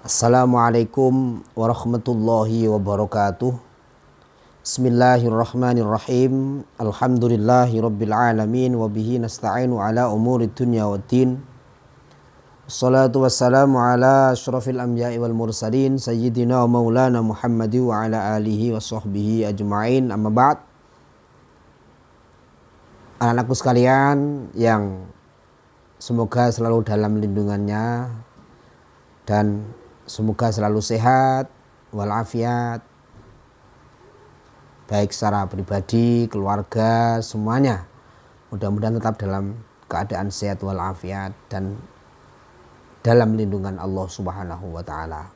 Assalamualaikum warahmatullahi wabarakatuh. Bismillahirrahmanirrahim. Alhamdulillahi rabbil alamin. Wabihi nasta'inu ala umuri dunya waddin. Assalatu wassalamu ala asyrafil anbiya'i wal mursalin Sayyidina wa maulana Muhammadi wa ala alihi wa sahbihi ajma'in. Amma ba'd. Anak-anakku sekalian yang semoga selalu dalam lindungannya dan semoga selalu sehat walafiat, baik secara pribadi, keluarga, semuanya mudah-mudahan tetap dalam keadaan sehat walafiat dan dalam lindungan Allah Subhanahu wa taala.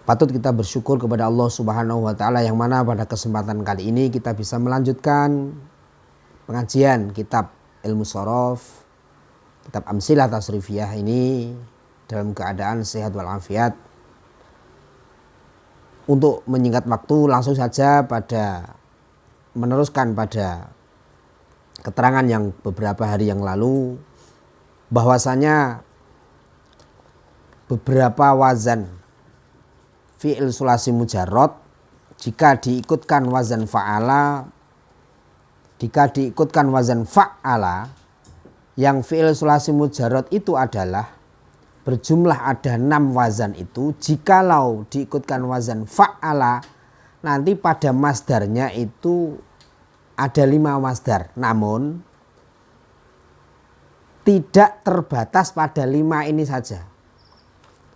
Patut kita bersyukur kepada Allah Subhanahu wa taala yang mana pada kesempatan kali ini kita bisa melanjutkan pengajian kitab Ilmu Shorof, kitab Amsilah Tasrifiyah ini dalam keadaan sehat walafiat. Untuk menyingkat waktu, langsung saja meneruskan pada keterangan yang beberapa hari yang lalu, bahwasanya beberapa wazan fi'il sulasi mujarrad jika diikutkan wazan fa'ala, yang fi'il sulasi mujarrad itu adalah berjumlah ada 6 wazan itu. Jikalau diikutkan wazan fa'ala, nanti pada masdarnya itu ada 5 masdar. Namun tidak terbatas pada 5 ini saja.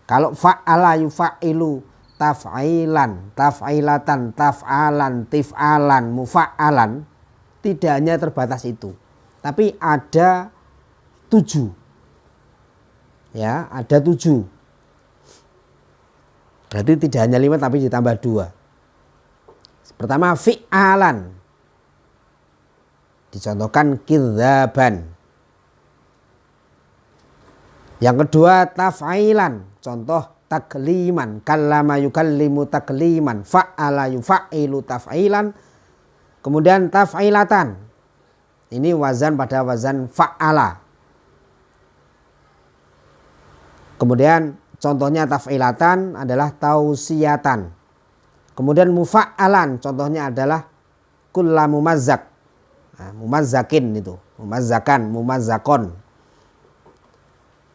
Kalau fa'ala yufa'ilu, taf'ilan, taf'ilatan, taf'alan, tif'alan, mufa'alan, tidak hanya terbatas itu, tapi ada 7. Ya, ada 7. Berarti tidak hanya 5 tapi ditambah 2. Pertama fi'alan, dicontohkan kidzaban. Yang kedua taf'ilan, contoh takliman, kallama yukallimu takliman, fa'ala yufa'ilu taf'ilan. Kemudian taf'ilatan, ini wazan pada wazan fa'ala. Kemudian contohnya taf'ilatan adalah tausiyatan. Kemudian mufa'alan contohnya adalah kulla mumazzak. Nah, mumazzakin itu, mumazzakan, mumazzakon.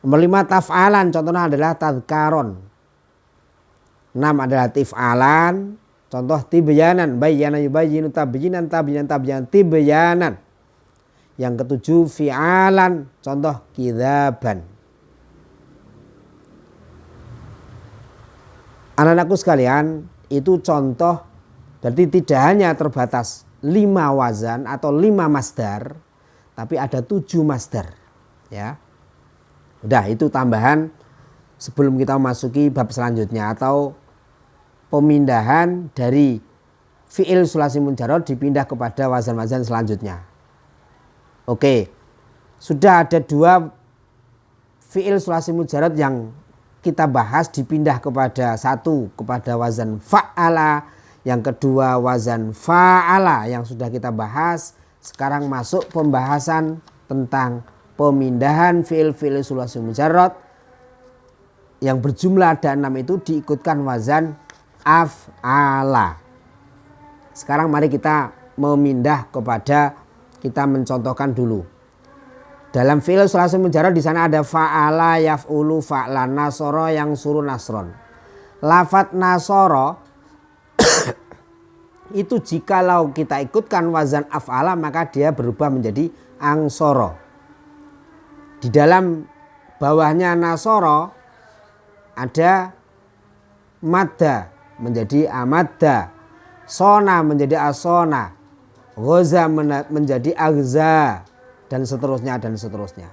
Nomor 5 taf'alan contohnya adalah tadhkaron. 6 adalah tif'alan, contoh tibyanan, bayyana yubayyinu tabyinan, tabyinan, tabyinan, tibyanan. Yang ketujuh fi'alan, contoh kidzaban. Anak-anakku sekalian, itu contoh, berarti tidak hanya terbatas 5 wazan atau 5 masdar, tapi ada 7 masdar. Ya, udah itu tambahan sebelum kita memasuki bab selanjutnya atau pemindahan dari fi'il sulasi mujarrad dipindah kepada wazan-wazan selanjutnya. Oke, sudah ada 2 fi'il sulasi mujarrad yang kita bahas, dipindah kepada 1 kepada wazan fa'ala, yang kedua wazan fa'ala yang sudah kita bahas. Sekarang masuk pembahasan tentang pemindahan fi'il sulasi mujarrad yang berjumlah ada 6 itu diikutkan wazan af'ala. Sekarang mari kita memindah kepada, kita mencontohkan dulu. Dalam fi'il sulasi mujarrad di sana ada fa'ala, yaf'ulu, fa'lan, nasoro, yang suruh, nasron. Lafat nasoro itu jikalau kita ikutkan wazan af'ala maka dia berubah menjadi angsoro. Di dalam bawahnya nasoro ada madda menjadi amadda, sona menjadi asona, ghoza menjadi aghza, dan seterusnya dan seterusnya.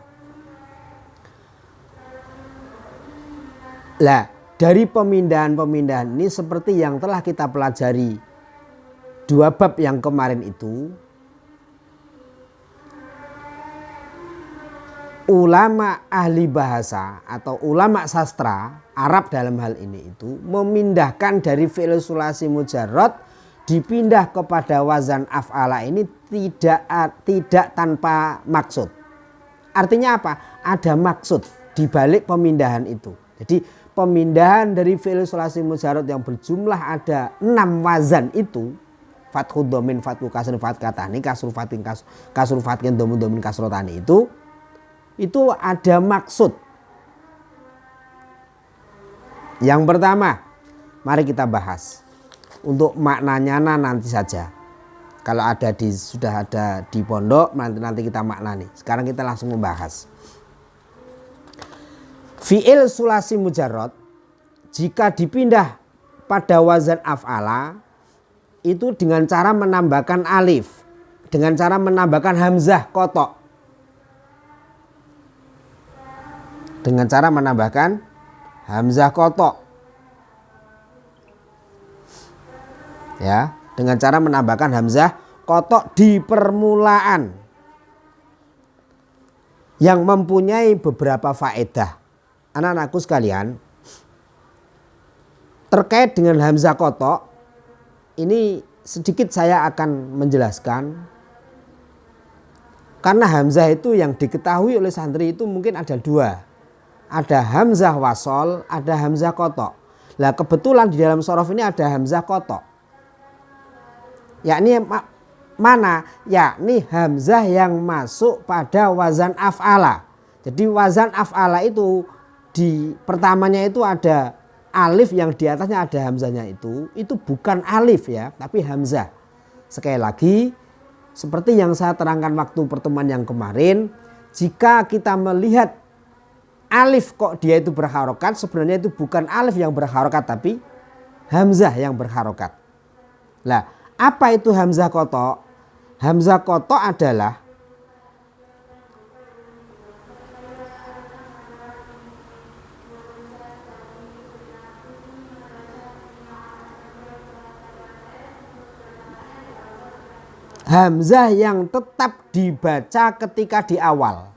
Lah, dari pemindahan-pemindahan ini seperti yang telah kita pelajari 2 bab yang kemarin itu, ulama ahli bahasa atau ulama sastra Arab dalam hal ini itu memindahkan dari fi'il sulasi mujarrad dipindah kepada wazan af'ala ini tidak tanpa maksud. Artinya apa? Ada maksud di balik pemindahan itu. Jadi pemindahan dari fi'il sulasi mujarad yang berjumlah ada 6 wazan itu, fathul domin, fathul kasrin, fathul katani, kasrul fatin, kasrul fatin, domin domin, kasrotani, itu ada maksud. Yang pertama, mari kita bahas. Untuk maknanya nanti saja. Kalau sudah ada di pondok, nanti kita maknani. Sekarang kita langsung membahas. Fi'il sulasi mujarad jika dipindah pada wazan af'ala itu dengan cara menambahkan alif, dengan cara menambahkan hamzah kotok. Dengan cara menambahkan hamzah kotok. Ya, dengan cara menambahkan hamzah kotok di permulaan yang mempunyai beberapa faedah. Anak-anakku sekalian, terkait dengan hamzah kotok ini sedikit saya akan menjelaskan, karena hamzah itu yang diketahui oleh santri itu mungkin ada 2. Ada hamzah wasol, ada hamzah kotok. Nah kebetulan di dalam sorof ini ada hamzah kotok. Yakni mana? Yakni hamzah yang masuk pada wazan af'ala. Jadi wazan af'ala itu di pertamanya itu ada alif, yang di atasnya ada hamzahnya, itu bukan alif ya, tapi hamzah. Sekali lagi seperti yang saya terangkan waktu pertemuan yang kemarin, jika kita melihat alif kok dia itu berharokat, sebenarnya itu bukan alif yang berharokat tapi hamzah yang berharokat. Nah, apa itu hamzah kotok? Hamzah kotok adalah hamzah yang tetap dibaca ketika di awal.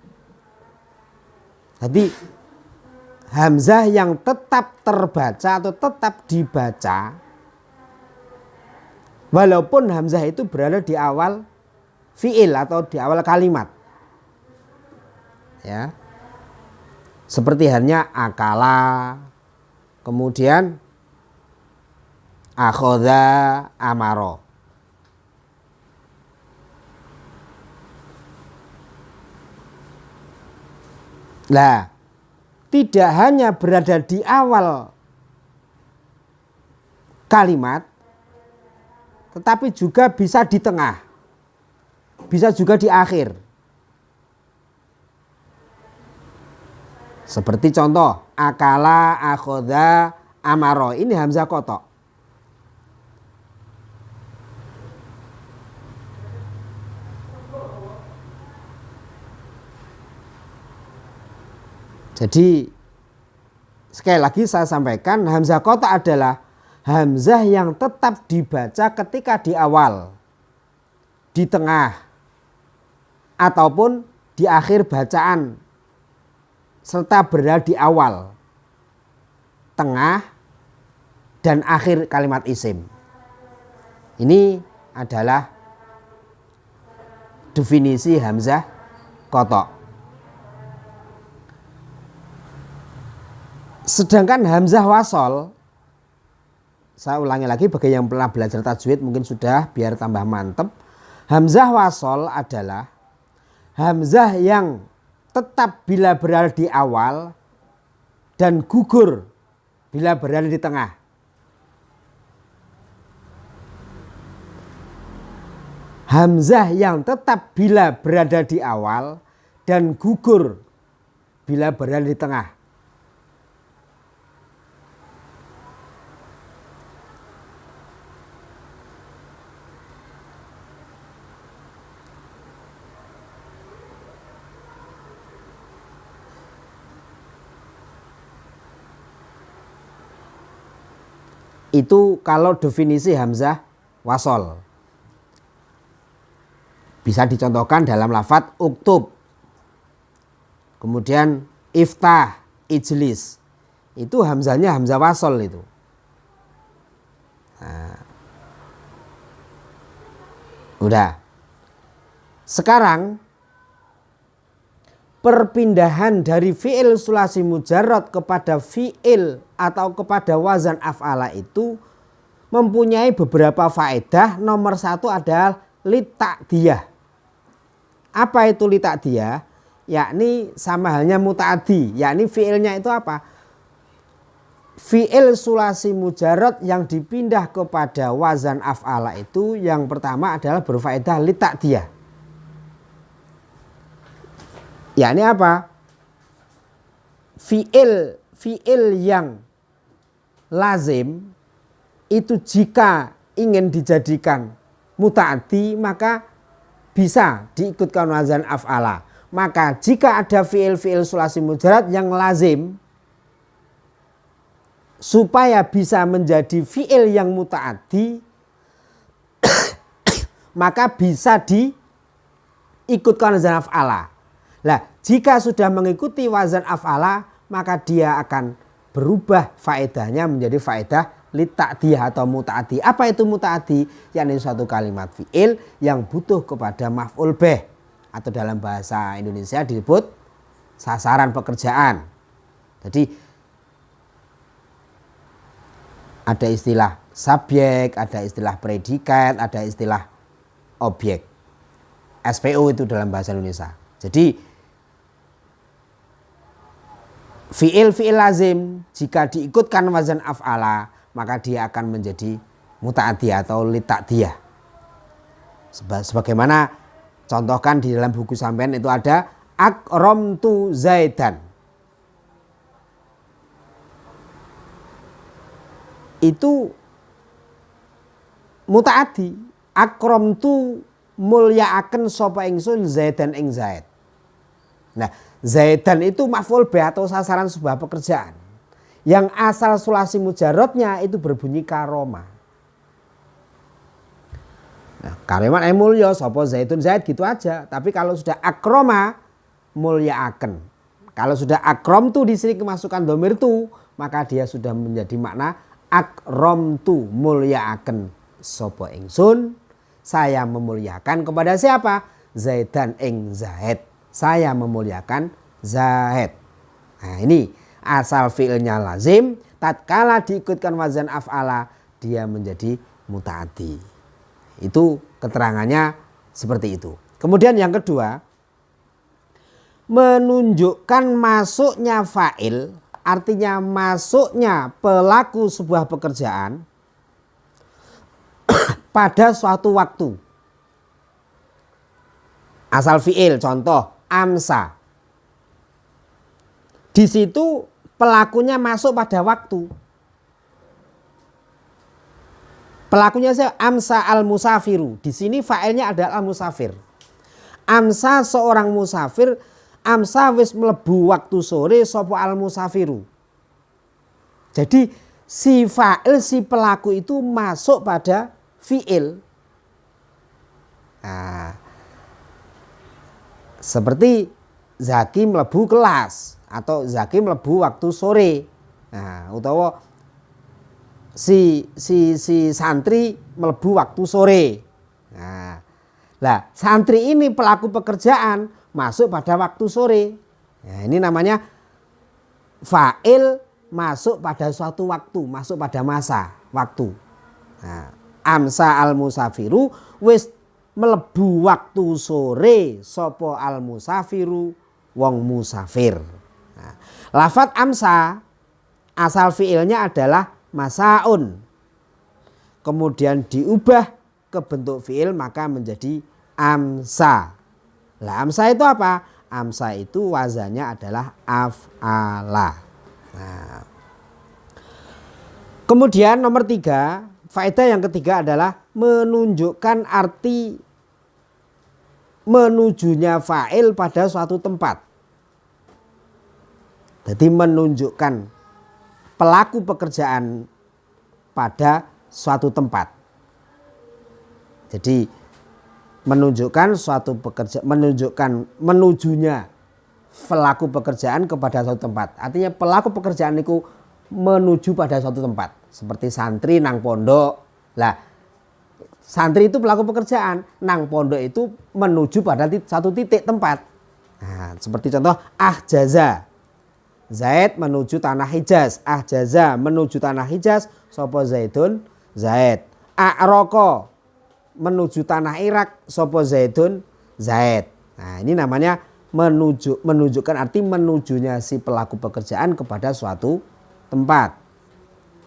Jadi hamzah yang tetap terbaca atau tetap dibaca walaupun hamzah itu berada di awal fi'il atau di awal kalimat. Ya. Seperti halnya akala, kemudian akhoda, amaro. Nah, tidak hanya berada di awal kalimat, tetapi juga bisa di tengah, bisa juga di akhir. Seperti contoh, akala, akhoda, amaro, ini hamzah kotok. Jadi sekali lagi saya sampaikan, hamzah kotok adalah hamzah yang tetap dibaca ketika di awal, di tengah, ataupun di akhir bacaan, serta berada di awal, tengah, dan akhir kalimat isim. Ini adalah definisi hamzah kotok. Sedangkan hamzah wasol, saya ulangi lagi bagi yang pernah belajar tajwid mungkin sudah, biar tambah mantep. Hamzah wasol adalah hamzah yang tetap bila berada di awal dan gugur bila berada di tengah. Hamzah yang tetap bila berada di awal dan gugur bila berada di tengah. Itu kalau definisi hamzah wasol. Bisa dicontohkan dalam lafadz uktub. Kemudian iftah, ijlis. Itu hamzahnya hamzah wasol itu. Nah, udah. Sekarang perpindahan dari fi'il sulasi mujarrad kepada fi'il atau kepada wazan af'ala itu mempunyai beberapa faedah. Nomor satu adalah lita'diyah. Apa itu lita'diyah? Yakni sama halnya muta'addi, yakni fi'ilnya itu apa? Fi'il sulasi mujarrad yang dipindah kepada wazan af'ala itu yang pertama adalah berfaedah lita'diyah. Yakni apa? Fi'il yang lazim itu jika ingin dijadikan muta'addi maka bisa diikutkan wazan af'ala. Maka jika ada fi'il sulasi mujarrad yang lazim supaya bisa menjadi fi'il yang muta'addi maka bisa diikutkan wazan af'ala. Nah, jika sudah mengikuti wazan af'ala maka dia akan berubah faedahnya menjadi faedah lita'diyah atau muta'addi. Apa itu muta'addi? Yakni suatu kalimat fi'il yang butuh kepada maf'ul bih atau dalam bahasa Indonesia disebut sasaran pekerjaan. Jadi ada istilah subjek, ada istilah predikat, ada istilah objek. SPO itu dalam bahasa Indonesia. Jadi fi'il lazim jika diikutkan wazan af'ala maka dia akan menjadi muta'addi atau lita'diyah. Sebagaimana contohkan di dalam buku sampean itu ada akramtu Zaidan. Itu muta'addi. Akramtu mulyaaken sapa ingsun Zaidan ing Zaid. Nah, Zaidan itu maf'ul bih atau sasaran sebuah pekerjaan. Yang asal sulasi mujarrodnya itu berbunyi karoma. Nah, kareman mulya sapa Zaidun Zaid gitu aja. Tapi kalau sudah akroma mulyaaken. Kalau sudah akrom tu di sini kemasukan domir tu, maka dia sudah menjadi makna akrom tu mulyaaken sapa ingsun. Saya memuliakan kepada siapa? Zaidan ing Zaid. Saya memuliakan Zaid. Nah, ini asal fi'ilnya lazim, tatkala diikutkan wazan af'ala dia menjadi muta'addi. Itu keterangannya seperti itu. Kemudian yang kedua, menunjukkan masuknya fa'il, artinya masuknya pelaku sebuah pekerjaan pada suatu waktu. Asal fi'il, contoh amsa. Di situ pelakunya masuk pada waktu. Pelakunya saya amsa al-musafiru. Di sini fa'ilnya adalah al-musafir. Amsa seorang musafir, amsa wis mlebu waktu sore sapa al-musafiru. Jadi si fa'il, si pelaku itu masuk pada fi'il. Nah, seperti Zaki mlebu kelas atau Zaki mlebu waktu sore. Nah, utawa si santri mlebu waktu sore. Nah, santri ini pelaku pekerjaan masuk pada waktu sore. Nah, ini namanya fa'il masuk pada suatu waktu, masuk pada masa waktu. Nah, amsa al musafiru wis mlebu waktu sore sapa al musafiru wong musafir. Nah, lafadz amsa asal fiilnya adalah masaun. Kemudian diubah ke bentuk fiil maka menjadi amsa. Lah amsa itu apa? Amsa itu wazannya adalah af'ala. Nah, kemudian nomor 3, faedah yang ketiga adalah menunjukkan arti menujunya fa'il pada suatu tempat. Jadi menunjukkan pelaku pekerjaan pada suatu tempat. Jadi menunjukkan suatu pekerjaan, menunjukkan menujunya pelaku pekerjaan kepada suatu tempat. Artinya pelaku pekerjaan itu menuju pada suatu tempat. Seperti santri nang pondok. Lah, santri itu pelaku pekerjaan, nang pondok itu menuju pada satu titik tempat. Nah, seperti contoh ahjaza. Zaid menuju tanah Hijaz. Ahjaza menuju tanah Hijaz. Sopo Zaidun? Zaid. A'roko menuju tanah Irak. Sopo Zaidun? Zaid. Nah, ini namanya menunjukkan arti menujunya si pelaku pekerjaan kepada suatu tempat.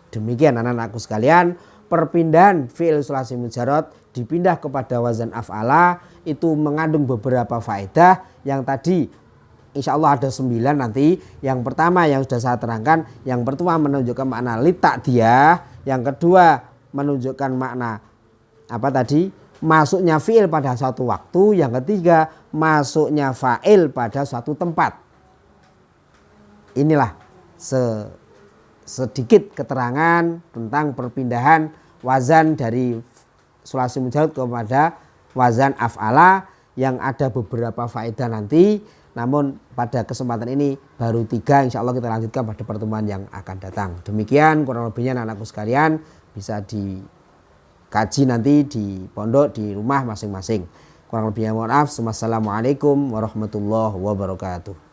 Demikian anak-anakku sekalian, perpindahan fi'il sulasi mujarad dipindah kepada wazan af'ala itu mengandung beberapa faedah yang tadi insya Allah ada 9 nanti. Yang pertama yang sudah saya terangkan, yang pertama menunjukkan makna lita'diyah, yang kedua menunjukkan makna apa tadi? Masuknya fi'il pada suatu waktu, yang ketiga masuknya fa'il pada suatu tempat. Inilah sedikit keterangan tentang perpindahan wazan dari sulasi mujarad kepada wazan af'ala yang ada beberapa faedah nanti. Namun pada kesempatan ini baru 3, insya Allah kita lanjutkan pada pertemuan yang akan datang. Demikian kurang lebihnya anak-anakku sekalian, bisa dikaji nanti di pondok, di rumah masing-masing. Kurang lebihnya mohon maaf. Wassalamualaikum warahmatullahi wabarakatuh.